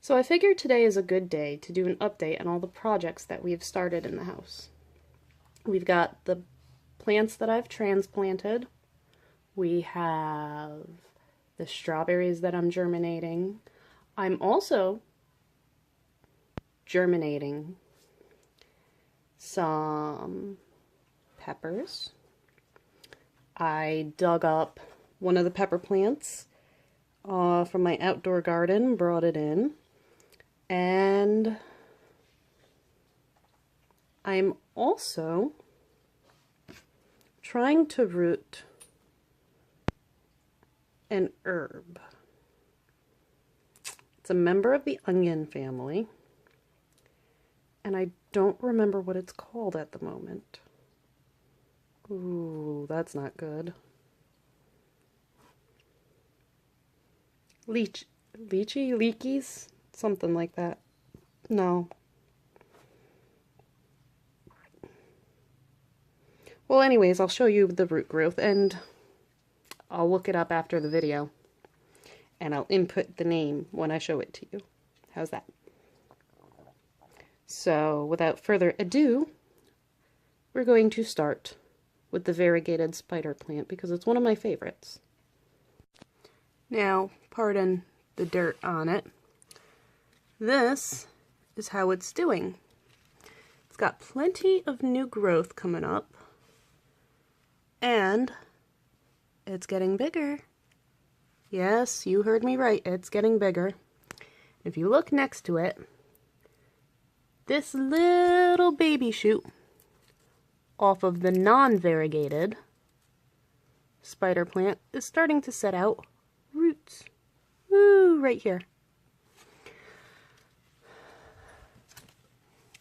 So I figured today is a good day to do an update on all the projects that we've started in the house. We've got the plants that I've transplanted. We have the strawberries that I'm germinating. I'm also germinating some peppers. I dug up one of the pepper plants from my outdoor garden, brought it in, and I'm also trying to root an herb. It's a member of the onion family, and I don't remember what it's called at the moment. Ooh, that's not good. Leechies? Something like that. No. Well, anyways, I'll show you the root growth, and I'll look it up after the video, and I'll input the name when I show it to you. How's that? So, without further ado, we're going to start with the variegated spider plant because it's one of my favorites. Now, pardon the dirt on it. This is how it's doing. It's got plenty of new growth coming up, and it's getting bigger. Yes, you heard me right, it's getting bigger. If you look next to it, this little baby shoot off of the non-variegated spider plant is starting to set out roots. Woo, right here.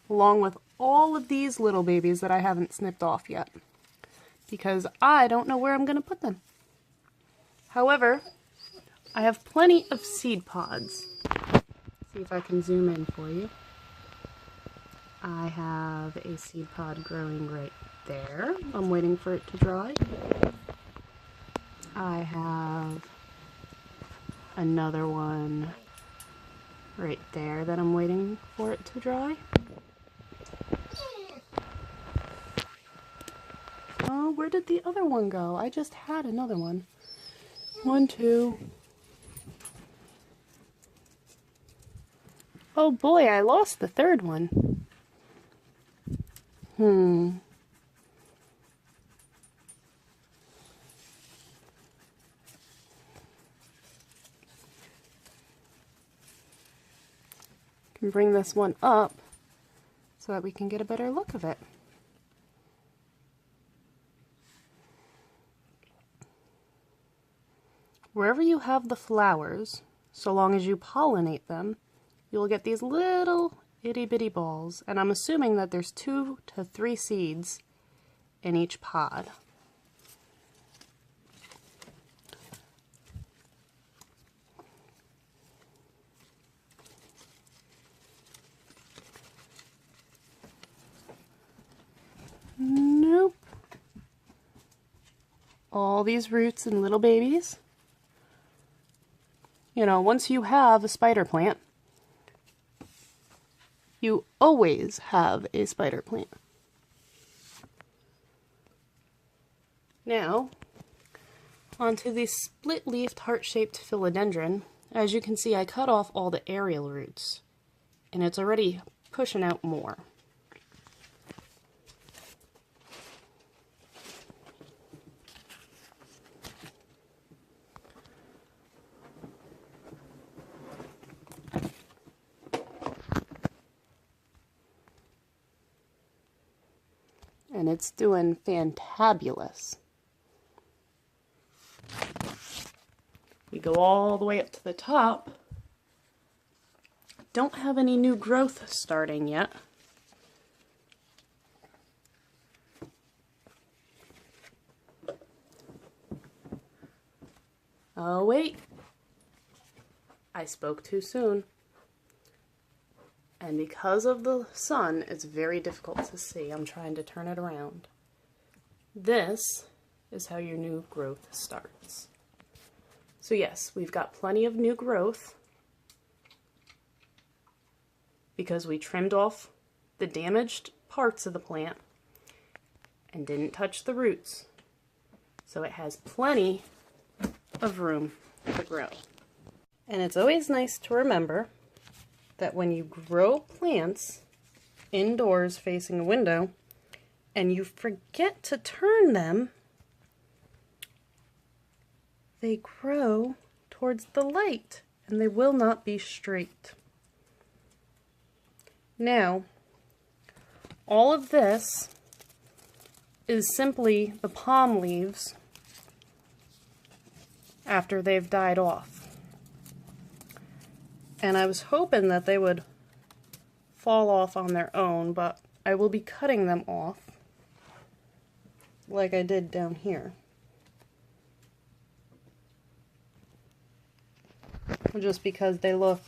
Along with all of these little babies that I haven't snipped off yet, because I don't know where I'm going to put them. However, I have plenty of seed pods. See if I can zoom in for you. I have a seed pod growing right there. I'm waiting for it to dry. I have another one right there that I'm waiting for it to dry. Oh, where did the other one go? I just had another one. 1, 2. Oh boy, I lost the third one. Can bring this one up so that we can get a better look of it. Wherever you have the flowers, so long as you pollinate them, you'll get these little itty-bitty balls, and I'm assuming that there's 2 to 3 seeds in each pod. Nope. All these roots and little babies. You know, once you have a spider plant, you always have a spider plant. Now, onto the split-leafed heart-shaped philodendron. As you can see, I cut off all the aerial roots, and it's already pushing out more. And it's doing fantabulous. We go all the way up to the top. Don't have any new growth starting yet. Oh wait, I spoke too soon. And because of the sun, it's very difficult to see. I'm trying to turn it around. This is how your new growth starts. So yes, we've got plenty of new growth. because we trimmed off the damaged parts of the plant and didn't touch the roots. So it has plenty of room to grow. And it's always nice to remember that when you grow plants indoors facing a window and you forget to turn them, they grow towards the light and they will not be straight. Now, all of this is simply the palm leaves after they've died off. And I was hoping that they would fall off on their own, but I will be cutting them off like I did down here. Just because they look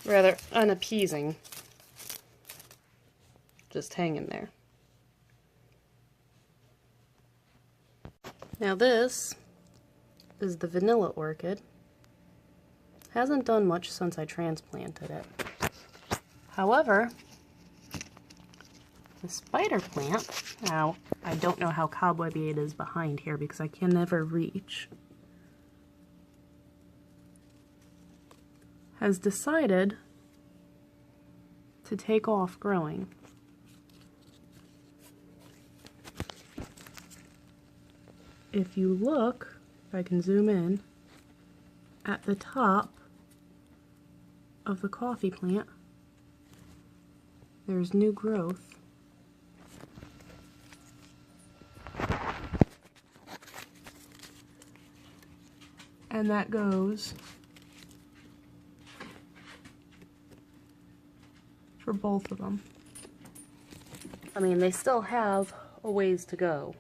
rather unappeasing, just hanging there. Now this is the vanilla orchid. Hasn't done much since I transplanted it. However, the spider plant, now I don't know how cobwebby it is behind here because I can never reach, has decided to take off growing. If you look, if I can zoom in, at the top of the coffee plant, there's new growth. And that goes for both of them. I mean, they still have a ways to go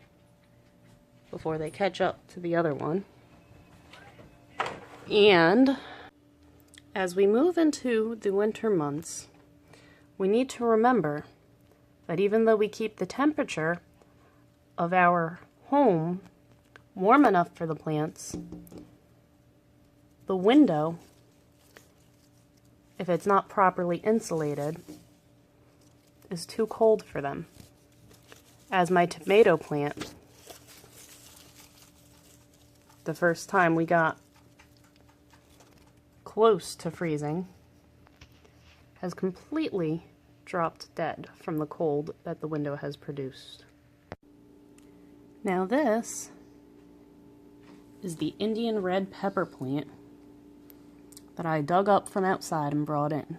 before they catch up to the other one. And as we move into the winter months, we need to remember that even though we keep the temperature of our home warm enough for the plants, the window, if it's not properly insulated, is too cold for them. As my tomato plant, the first time we got close to freezing, has completely dropped dead from the cold that the window has produced. Now this is the Indian red pepper plant that I dug up from outside and brought in.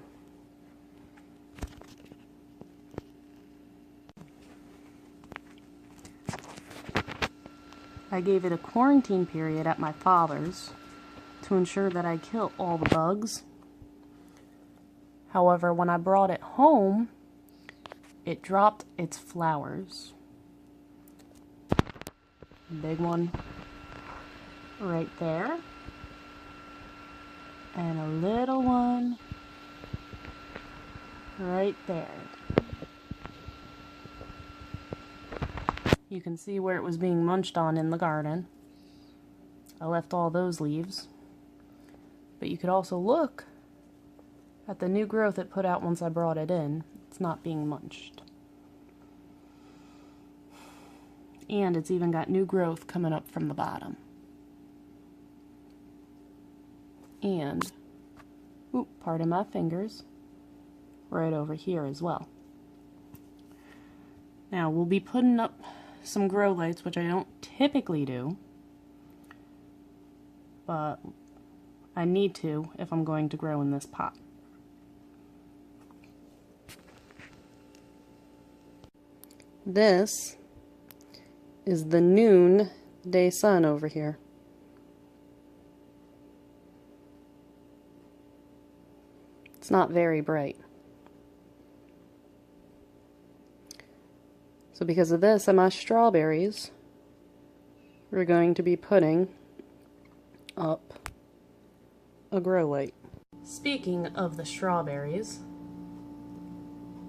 I gave it a quarantine period at my father's to ensure that I kill all the bugs. However, when I brought it home, it dropped its flowers. Big one right there. And a little one right there. You can see where it was being munched on in the garden. I left all those leaves. But you could also look at the new growth it put out once I brought it in. It's not being munched. And it's even got new growth coming up from the bottom. And, pardon my fingers, right over here as well. Now, we'll be putting up some grow lights, which I don't typically do, but I need to if I'm going to grow in this pot. This is the noonday sun over here. It's not very bright. So because of this and my strawberries, we're going to be putting up a grow light. Speaking of the strawberries,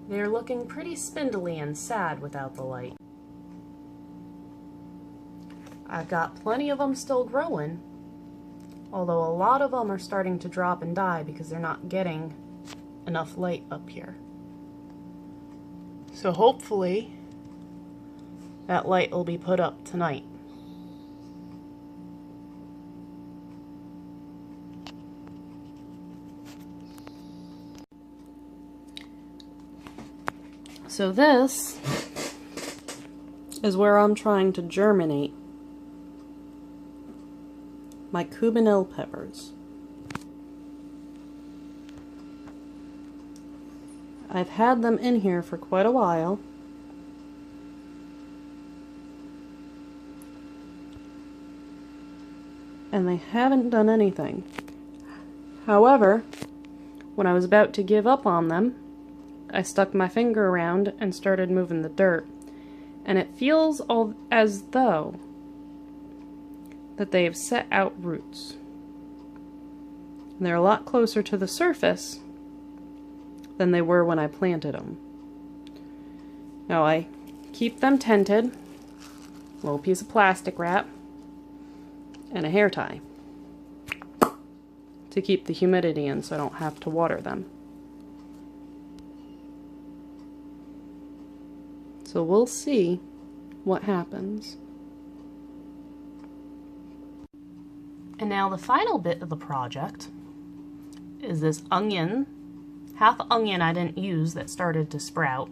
they're looking pretty spindly and sad without the light. I've got plenty of them still growing, although a lot of them are starting to drop and die because they're not getting enough light up here. So hopefully that light will be put up tonight. So this is where I'm trying to germinate my Cubanelle peppers. I've had them in here for quite a while. And they haven't done anything. However, when I was about to give up on them, I stuck my finger around and started moving the dirt. And it feels as though that they have set out roots. And they're a lot closer to the surface than they were when I planted them. Now I keep them tented, a little piece of plastic wrap, and a hair tie to keep the humidity in so I don't have to water them. So we'll see what happens. And now the final bit of the project is this onion, half onion I didn't use that started to sprout,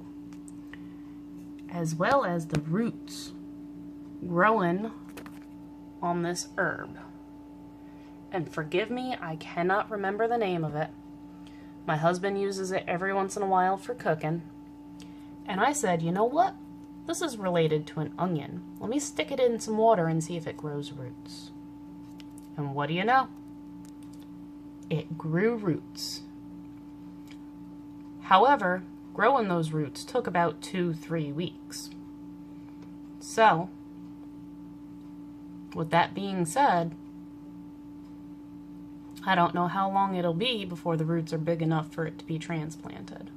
as well as the roots growing on this herb. And forgive me, I cannot remember the name of it. My husband uses it every once in a while for cooking. And I said, you know what? This is related to an onion. Let me stick it in some water and see if it grows roots. And what do you know? It grew roots. However, growing those roots took about 2-3 weeks. So, with that being said, I don't know how long it'll be before the roots are big enough for it to be transplanted.